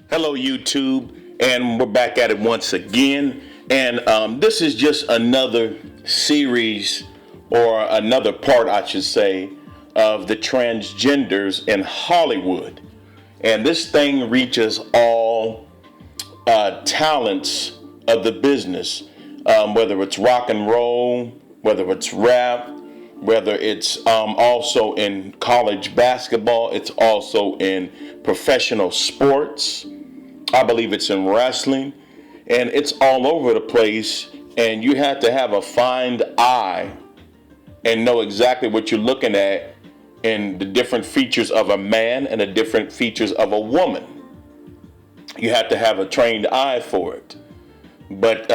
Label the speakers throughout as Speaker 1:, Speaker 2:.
Speaker 1: Hello, YouTube, and we're back at it once again. And this is just another series, or another part, I should say, of the transgenders in Hollywood. And this thing reaches all talents of the business, whether it's rock and roll, whether it's rap, whether it's also in college basketball, it's also in professional sports. I believe it's in wrestling, and it's all over the place. And you have to have a fine eye and know exactly what you're looking at in the different features of a man and the different features of a woman. You have to have a trained eye for it. But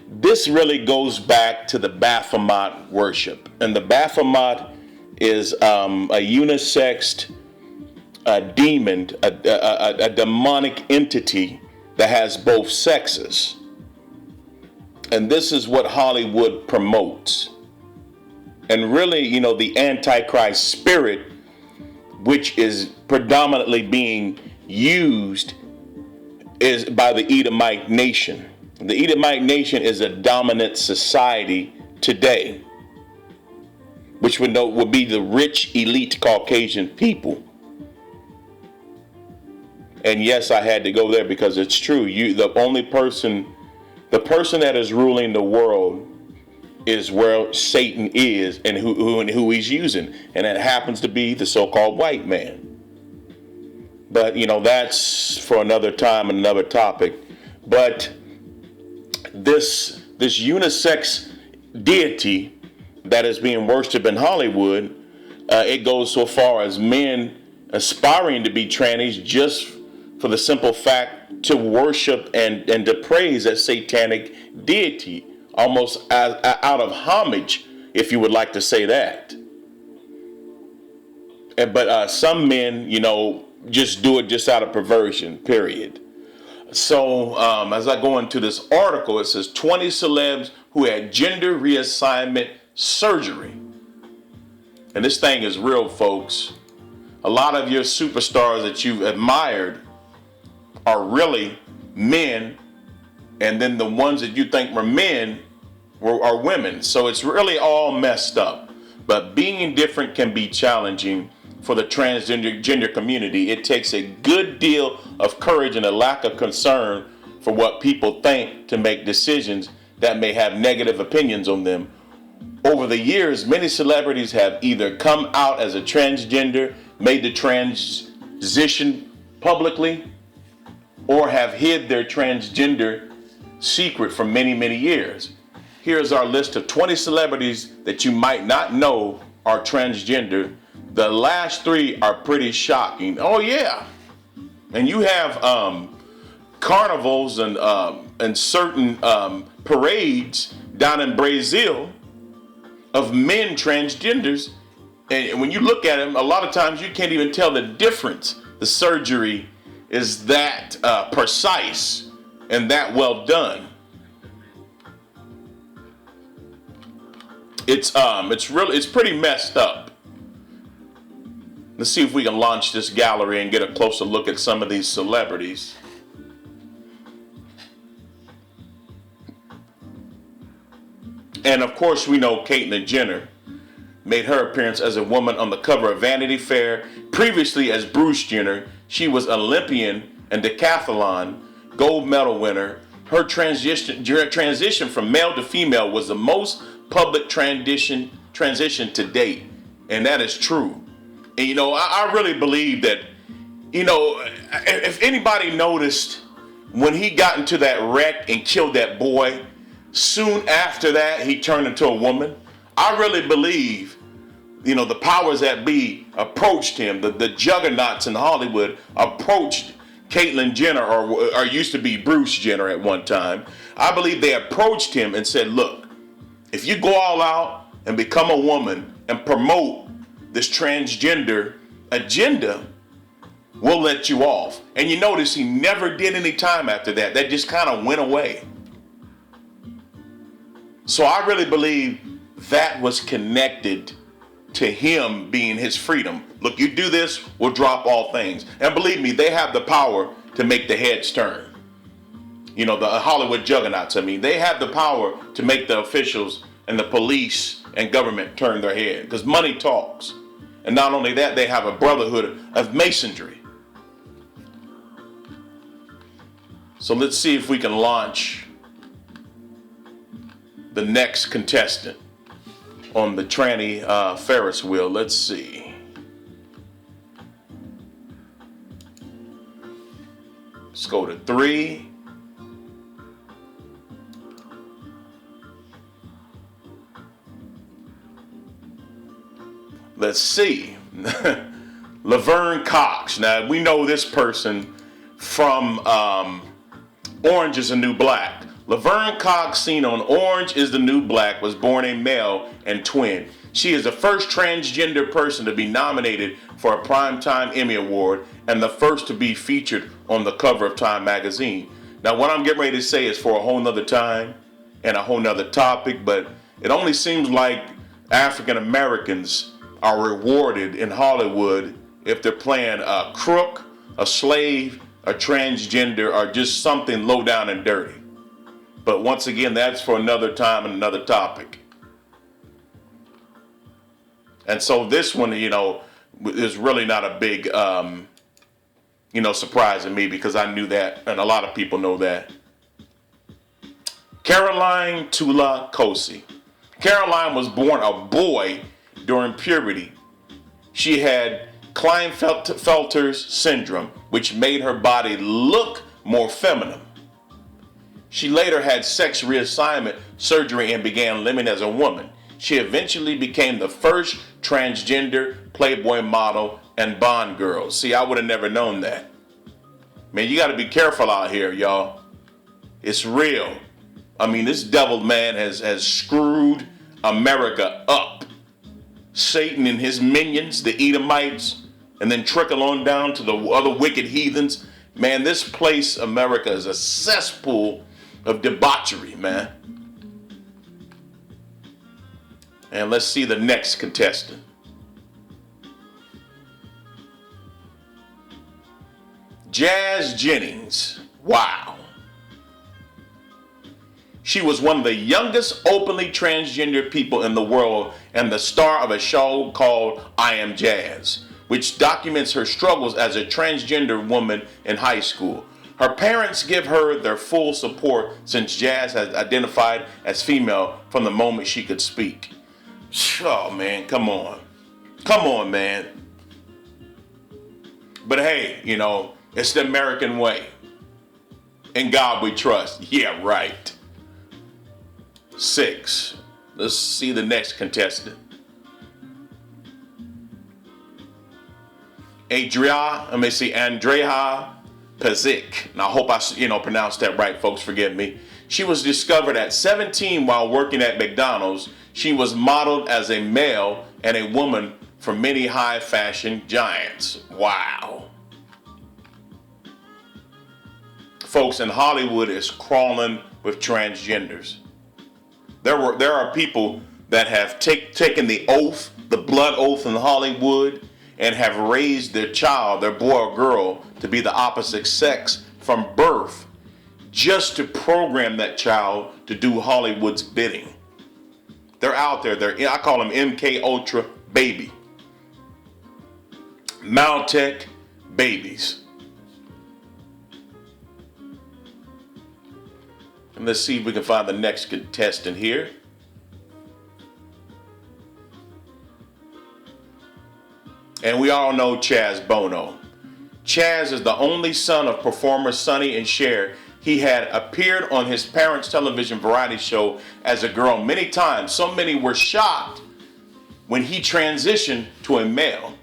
Speaker 1: this really goes back to the Baphomet worship. And the Baphomet is a unisexed demon, a demonic entity that has both sexes. And this is what Hollywood promotes. And really, the Antichrist spirit, which is predominantly being used, is by the Edomite nation. The Edomite nation is a dominant society today, which would be the rich, elite Caucasian people. And yes, I had to go there because it's true. The person that is ruling the world is where Satan is and who he's using. And it happens to be the so-called white man. But, that's for another time and another topic. But this unisex deity that is being worshipped in Hollywood, it goes so far as men aspiring to be trannies just for the simple fact to worship and to praise a satanic deity, almost out of homage, if you would like to say that. But some men, just do it just out of perversion, period. So as I go into this article, it says 20 celebs who had gender reassignment surgery. And this thing is real, folks. A lot of your superstars that you've admired are really men, and then the ones that you think were men are women. So it's really all messed up. But being different can be challenging for the transgender community. It takes a good deal of courage and a lack of concern for what people think to make decisions that may have negative opinions on them. Over the years, many celebrities have either come out as a transgender, made the transition publicly, or have hid their transgender secret for many, many years. Here's our list of 20 celebrities that you might not know are transgender. The last 3 are pretty shocking. Oh yeah. And you have carnivals and certain parades down in Brazil of men transgenders. And when you look at them, a lot of times you can't even tell the difference. The surgery is that precise and that well done. It's pretty messed up. Let's see if we can launch this gallery and get a closer look at some of these celebrities. And of course, we know Caitlyn Jenner made her appearance as a woman on the cover of Vanity Fair. Previously as Bruce Jenner, she was Olympian and decathlon gold medal winner. Her transition from male to female was the most public transition to date. And that is true. And I really believe that, if anybody noticed when he got into that wreck and killed that boy, soon after that he turned into a woman. I really believe, the powers that be approached him, the juggernauts in Hollywood approached Caitlyn Jenner, or used to be Bruce Jenner at one time. I believe they approached him and said, look, if you go all out and become a woman and promote this transgender agenda, we'll let you off. And you notice he never did any time after that. That just kind of went away. So I really believe that was connected to him being his freedom. Look, you do this, we'll drop all things. And believe me, they have the power to make the heads turn. You know, the Hollywood juggernauts, I mean, they have the power to make the officials and the police and government turn their head, because money talks. And not only that, they have a brotherhood of masonry. So let's see if we can launch the next contestant on the tranny Ferris wheel. Let's see. Let's go to 3. Let's see. Laverne Cox. Now, we know this person from Orange is the New Black. Laverne Cox, seen on Orange is the New Black, was born a male and twin. She is the first transgender person to be nominated for a Primetime Emmy Award and the first to be featured on the cover of Time magazine. Now, what I'm getting ready to say is for a whole nother time and a whole nother topic, but it only seems like African Americans are rewarded in Hollywood if they're playing a crook, a slave, a transgender, or just something low down and dirty. But once again, that's for another time and another topic. And so this one, you know, is really not a big, surprise to me, because I knew that, and a lot of people know that. Caroline Tula Kosi. Caroline was born a boy during puberty. She had Klinefelter's syndrome, which made her body look more feminine. She later had sex reassignment surgery and began living as a woman. She eventually became the first transgender Playboy model and Bond girl. See, I would have never known that. Man, you got to be careful out here, y'all. It's real. I mean, this devil man has screwed America up. Satan and his minions, the Edomites, and then trickle on down to the other wicked heathens. Man, this place, America, is a cesspool of debauchery, man. And let's see the next contestant. Jazz Jennings. Wow. She was one of the youngest openly transgender people in the world and the star of a show called I Am Jazz, which documents her struggles as a transgender woman in high school. Her parents give her their full support since Jazz has identified as female from the moment she could speak. Oh man, come on. Come on, man. But hey, you know, it's the American way. In God we trust. Yeah, right. 6. Let's see the next contestant. Andrea Pezic. And I hope I pronounced that right, folks. Forgive me. She was discovered at 17 while working at McDonald's. She was modeled as a male and a woman for many high fashion giants. Wow. Folks, in Hollywood is crawling with transgenders. There are people that have taken the oath, the blood oath in Hollywood, and have raised their child, their boy or girl, to be the opposite sex from birth, just to program that child to do Hollywood's bidding. They're out there. I call them MK Ultra baby. Maltech babies. And let's see if we can find the next contestant here. And we all know Chaz Bono. Chaz is the only son of performers Sonny and Cher. He had appeared on his parents' television variety show as a girl many times. So many were shocked when he transitioned to a male.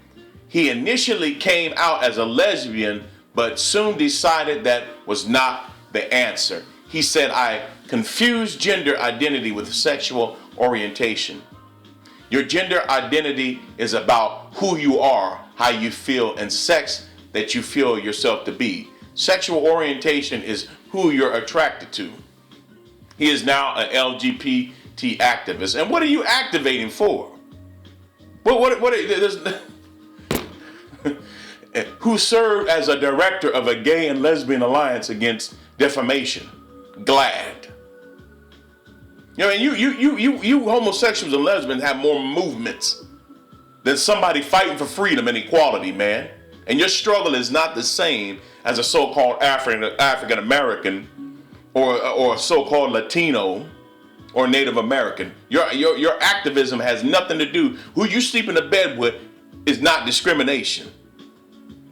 Speaker 1: He initially came out as a lesbian, but soon decided that was not the answer. He said, I confused gender identity with sexual orientation. Your gender identity is about who you are, how you feel, and sex that you feel yourself to be. Sexual orientation is who you're attracted to. He is now an LGBT activist. And what are you activating for? who served as a director of a gay and lesbian alliance against defamation. GLAAD. You know, and you homosexuals and lesbians have more movements than somebody fighting for freedom and equality, man. And your struggle is not the same as a so-called African American or a so-called Latino or Native American. Your activism has nothing to do. Who you sleep in the bed with is not discrimination.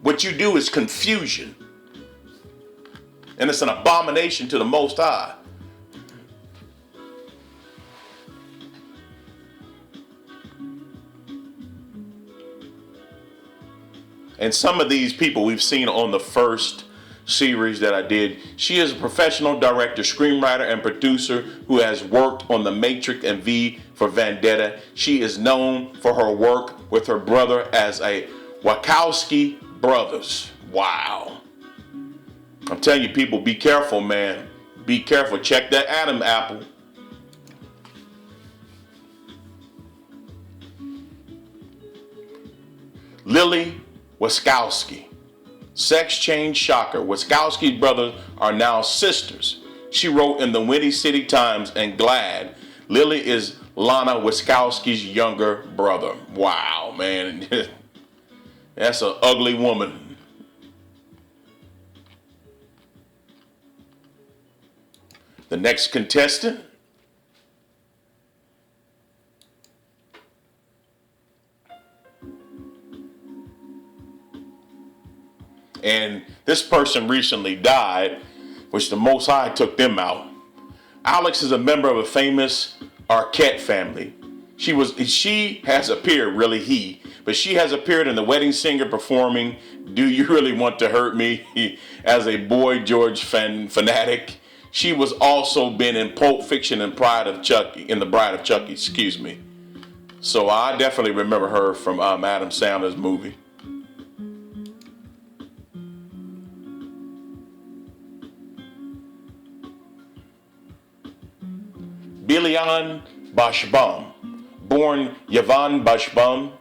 Speaker 1: What you do is confusion. And it's an abomination to the Most High. And some of these people we've seen on the first series that I did. She is a professional director, screenwriter, and producer who has worked on The Matrix and V for Vendetta. She is known for her work with her brother as a Wachowski brothers. Wow. I'm telling you, people, be careful, man. Be careful. Check that Adam apple. Lily Wachowski. Sex change shocker. Wachowski's brothers are now sisters. She wrote in the Windy City Times and GLAAD. Lily is Lana Wachowski's younger brother. Wow, man. That's an ugly woman. The next contestant. And this person recently died, which the Most High took them out. Alex is a member of a famous Arquette family. She has appeared in The Wedding Singer performing Do You Really Want to Hurt Me as a Boy George fanatic. She was also been in Pulp Fiction and The Bride of Chucky, excuse me. So I definitely remember her from Adam Sandler's movie. Bilian Bashbam, born Yavan Bushban,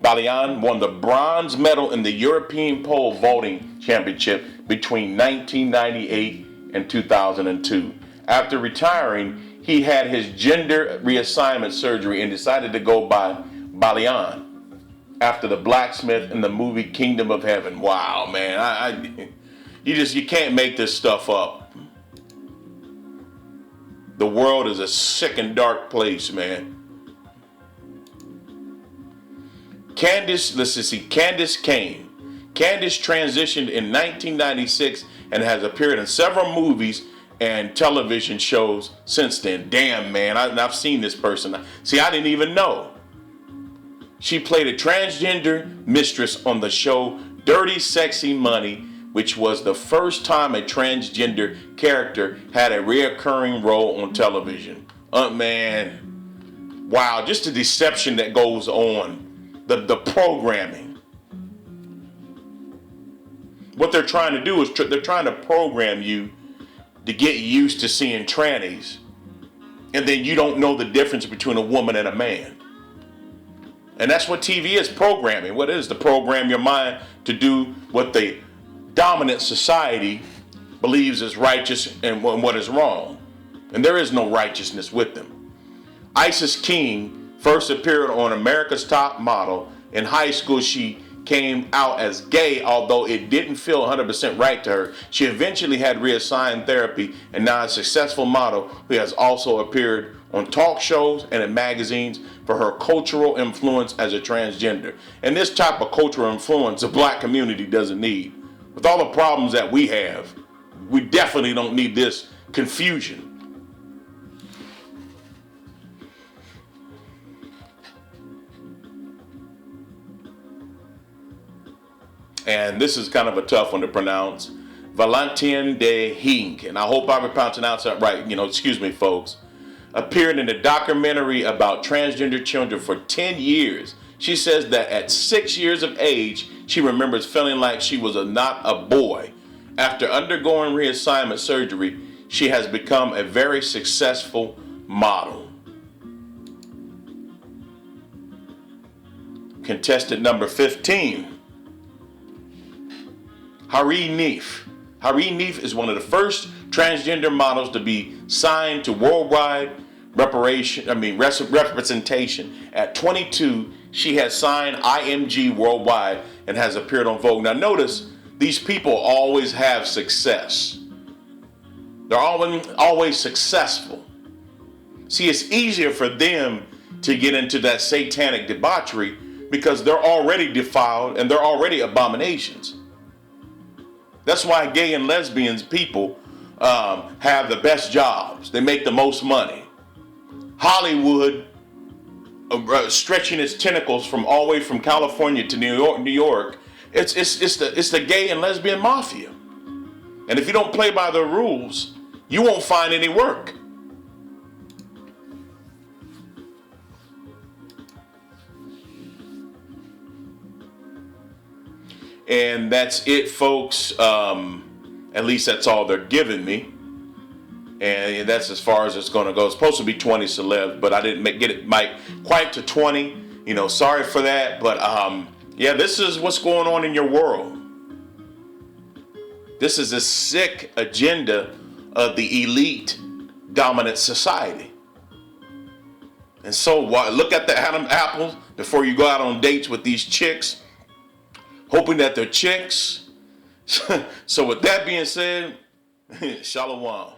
Speaker 1: Balian won the bronze medal in the European pole vaulting championship between 1998 and 2002. After retiring, he had his gender reassignment surgery and decided to go by Balian after the blacksmith in the movie Kingdom of Heaven. Wow, man, you can't make this stuff up. The world is a sick and dark place, man. Candace Kane. Candace transitioned in 1996 and has appeared in several movies and television shows since then. Damn, man, I've seen this person. See, I didn't even know. She played a transgender mistress on the show Dirty Sexy Money, which was the first time a transgender character had a reoccurring role on television. Man, wow, just the deception that goes on, the programming. What they're trying to do is they're trying to program you to get used to seeing trannies, and then you don't know the difference between a woman and a man. And that's what TV is, programming. What it is, to program your mind to do what the dominant society believes is righteous and what is wrong. And there is no righteousness with them. Isis King first appeared on America's Top Model. In high school, she came out as gay, although it didn't feel 100% right to her. She eventually had reassigned therapy and now a successful model who has also appeared on talk shows and in magazines for her cultural influence as a transgender. And this type of cultural influence the black community doesn't need. With all the problems that we have, we definitely don't need this confusion. And this is kind of a tough one to pronounce. Valentin de Hink, and I hope I'm pronouncing that right. Excuse me, folks. Appeared in a documentary about transgender children for 10 years. She says that at 6 years of age, she remembers feeling like she was not a boy. After undergoing reassignment surgery, she has become a very successful model. Contestant number 15. Hari Neef. Hari Neef is one of the first transgender models to be signed to worldwide representation. At 22, she has signed IMG worldwide and has appeared on Vogue. Now notice, these people always have success. They're always successful. See, it's easier for them to get into that satanic debauchery because they're already defiled and they're already abominations. That's why gay and lesbians people have the best jobs. They make the most money. Hollywood, stretching its tentacles from all the way from California to New York. It's the gay and lesbian mafia. And if you don't play by the rules, you won't find any work. And that's it, folks. At least that's all they're giving me. And that's as far as it's going to go. It's supposed to be 20 celebs, but I didn't get it quite to 20. Sorry for that. But yeah, this is what's going on in your world. This is a sick agenda of the elite dominant society. And so look at the Adam apples before you go out on dates with these chicks, hoping that they're chicks. So with that being said, shalom.